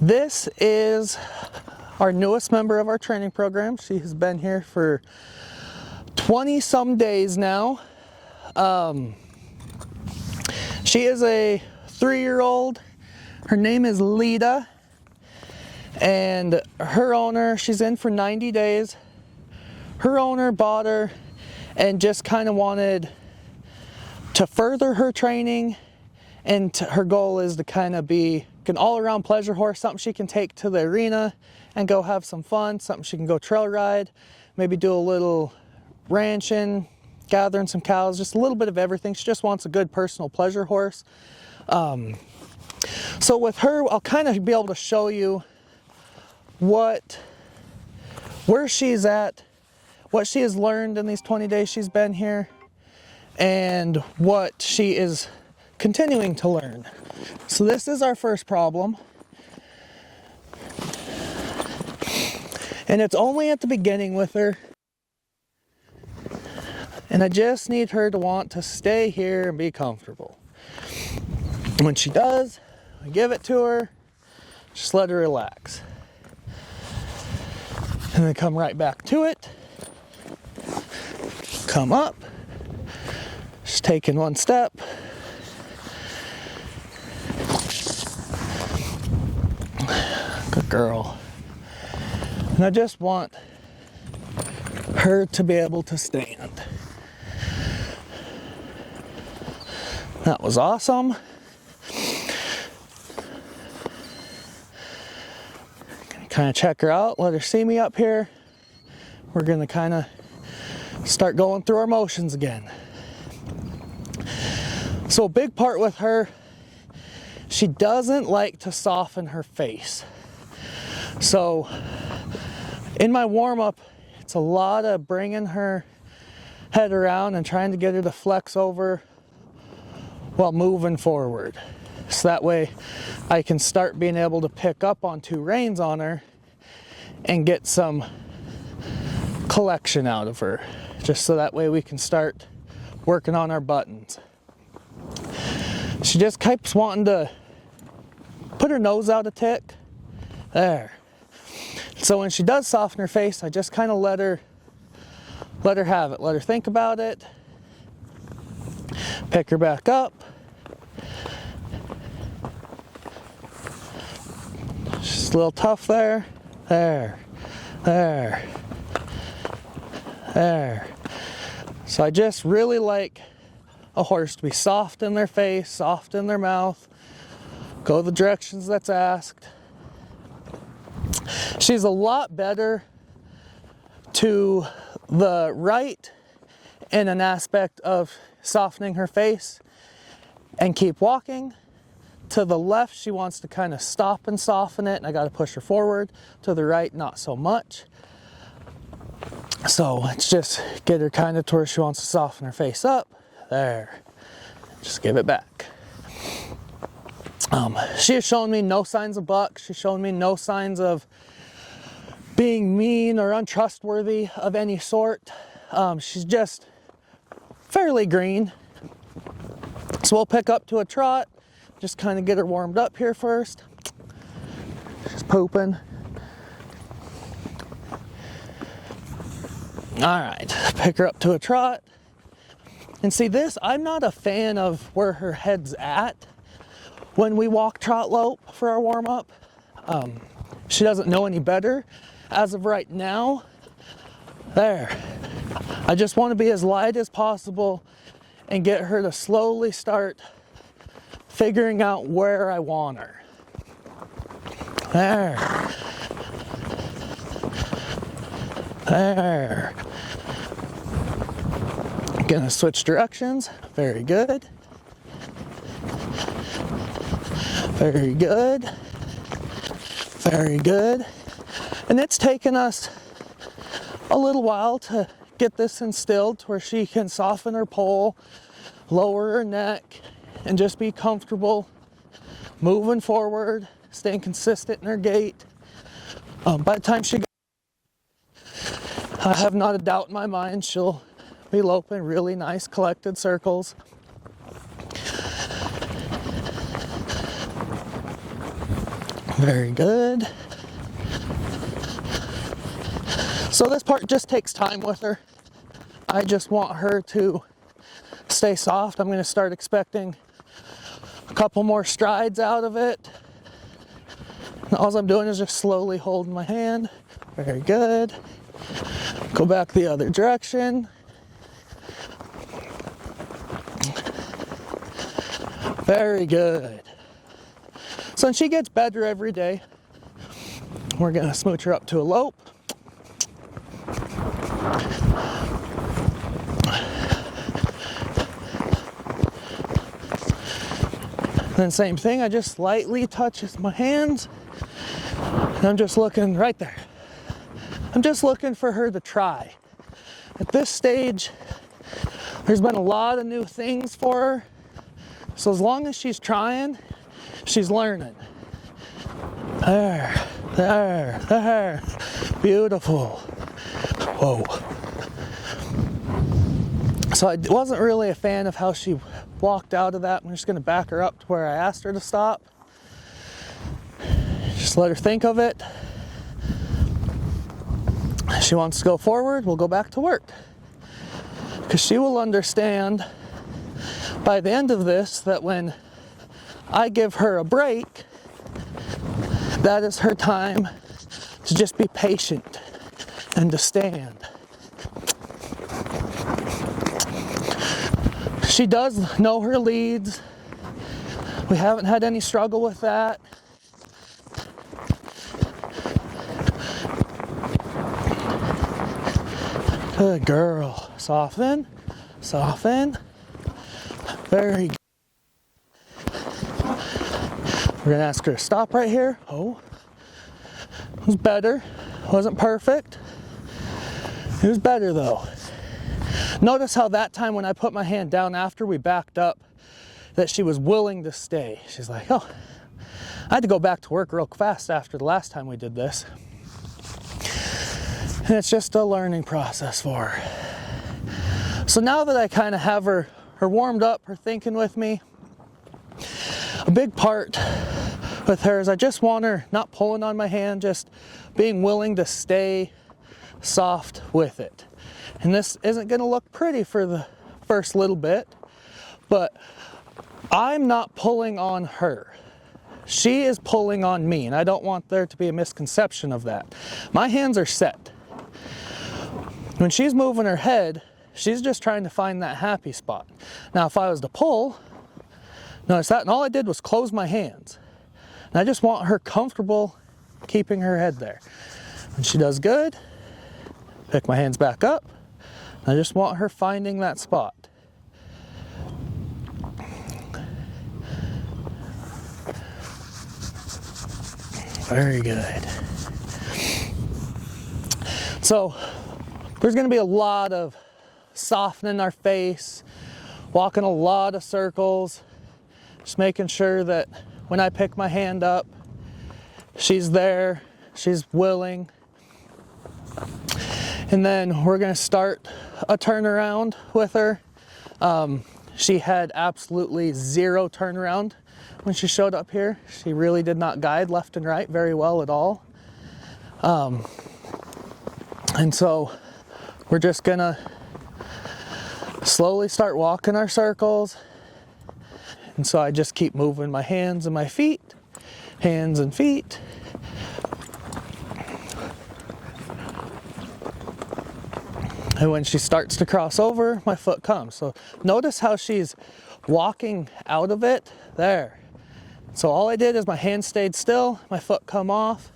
This is our newest member of our training program. She has been here for 20 some days now. She is a 3-year-old. Her name is Lita, and her owner, she's in for 90 days. Her owner bought her and just kind of wanted to further her training, and her goal is to kind of be an all-around pleasure horse, something she can take to the arena and go have some fun, something she can go trail ride, maybe do a little ranching, gathering some cows, just a little bit of everything. She just wants a good personal pleasure horse. So with her, I'll kind of be able to show you where she's at, what she has learned in these 20 days she's been here, and what she is continuing to learn. So this is our first problem. And it's only at the beginning with her. And I just need her to want to stay here and be comfortable. When she does, I give it to her, just let her relax. And then come right back to it. Come up. Just taking one step. Good girl. And I just want her to be able to stand. That was awesome. Kind of check her out, let her see me up here. We're gonna kind of start going through our motions again. So a big part with her, she doesn't like to soften her face. So in my warm-up, it's a lot of bringing her head around and trying to get her to flex over while moving forward. So that way I can start being able to pick up on 2 reins on her and get some collection out of her. Just so that way we can start working on our buttons. She just keeps wanting to put her nose out a tick. There. So when she does soften her face, I just kind of let her have it. Let her think about it. Pick her back up. Just a little tough there. There. There. There. So I just really like a horse to be soft in their face, soft in their mouth, go the directions that's asked. She's a lot better to the right in an aspect of softening her face and keep walking. To the left, she wants to kind of stop and soften it, and I got to push her forward. To the right, not so much. So let's just get her kind of to where she wants to soften her face up. There. Just give it back. She has shown me no signs of buck. She's shown me no signs of being mean or untrustworthy of any sort. She's just fairly green. So we'll pick up to a trot. Just kind of get her warmed up here first. She's pooping. All right, pick her up to a trot. And see this, I'm not a fan of where her head's at when we walk trot lope for our warm up. She doesn't know any better as of right now. There. I just want to be as light as possible and get her to slowly start figuring out where I want her. There. There. Gonna switch directions. Very good. Very good. Very good. And it's taken us a little while to get this instilled to where she can soften her poll, lower her neck, and just be comfortable moving forward, staying consistent in her gait. By the time she goes, I have not a doubt in my mind she'll be loping really nice collected circles. Very good. So this part just takes time with her. I just want her to stay soft. I'm going to start expecting a couple more strides out of it. And all I'm doing is just slowly holding my hand. Very good. Go back the other direction. Very good. So she gets better every day. We're gonna smooch her up to a lope. Then same thing, I just lightly touches my hands. And I'm just looking right there. I'm just looking for her to try. At this stage, there's been a lot of new things for her. So as long as she's trying, she's learning. There, there, there. Beautiful. Whoa. So I wasn't really a fan of how she walked out of that. I'm just going to back her up to where I asked her to stop. Just let her think of it. If she wants to go forward, we'll go back to work. Because she will understand by the end of this that when I give her a break, that is her time to just be patient and to stand. She does know her leads. We haven't had any struggle with that. Good girl. Soften, soften. Very good. We're gonna ask her to stop right here. Oh, it was better. Wasn't perfect. It was better though. Notice how that time when I put my hand down after we backed up, that she was willing to stay. She's like, oh, I had to go back to work real fast after the last time we did this. And it's just a learning process for her. So now that I kind of have her warmed up, her thinking with me, a big part with her is I just want her not pulling on my hand, just being willing to stay soft with it. And this isn't going to look pretty for the first little bit, but I'm not pulling on her. She is pulling on me, and I don't want there to be a misconception of that. My hands are set. When she's moving her head, she's just trying to find that happy spot. Now, if I was to pull, notice that, and all I did was close my hands. And I just want her comfortable keeping her head there. When she does good, pick my hands back up. I just want her finding that spot. Very good. So, there's going to be a lot of softening our face, walking a lot of circles, just making sure that when I pick my hand up, she's there, she's willing. And then we're going to start a turnaround with her. She had absolutely zero turnaround when she showed up here. She really did not guide left and right very well at all. And so we're just going to slowly start walking our circles. And so I just keep moving my hands and my feet, hands and feet. And when she starts to cross over, my foot comes. So notice how she's walking out of it. There. So all I did is my hand stayed still, my foot come off.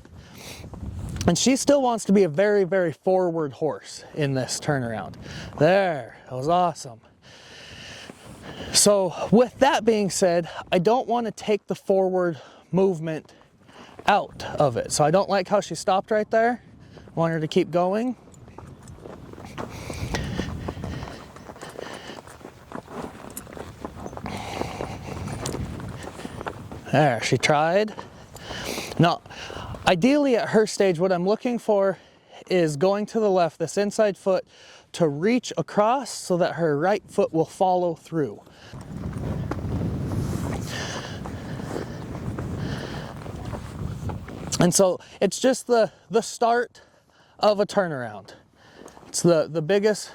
And she still wants to be a very, very forward horse in this turnaround. There. That was awesome. So with that being said, I don't want to take the forward movement out of it. So I don't like how she stopped right there. I want her to keep going. There, she tried. Now, ideally at her stage, what I'm looking for is going to the left, this inside foot, to reach across so that her right foot will follow through. And so it's just the start of a turnaround. It's the biggest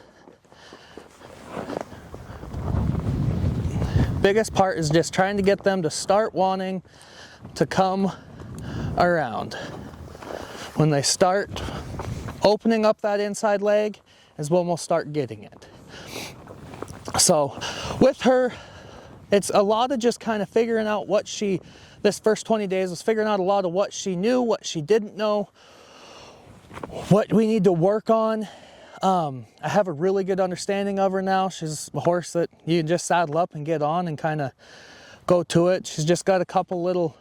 part is just trying to get them to start wanting to come around. When they start opening up that inside leg is when we'll start getting it. So with her, it's a lot of just kind of figuring out what this first 20 days was figuring out a lot of what she knew, what she didn't know, what we need to work on. I have a really good understanding of her now. She's a horse that you can just saddle up and get on and kind of go to it. She's just got a couple little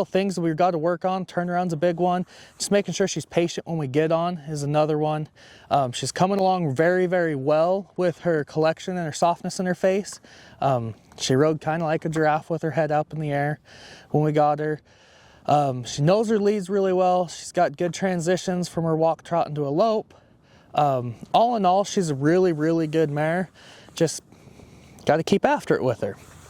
things that we've got to work on. Turnaround's a big one. Just making sure she's patient when we get on is another one. She's coming along very, very well with her collection and her softness in her face. She rode kind of like a giraffe with her head up in the air when we got her. She knows her leads really well. She's got good transitions from her walk trot into a lope. All in all, she's a really, really good mare. Just got to keep after it with her.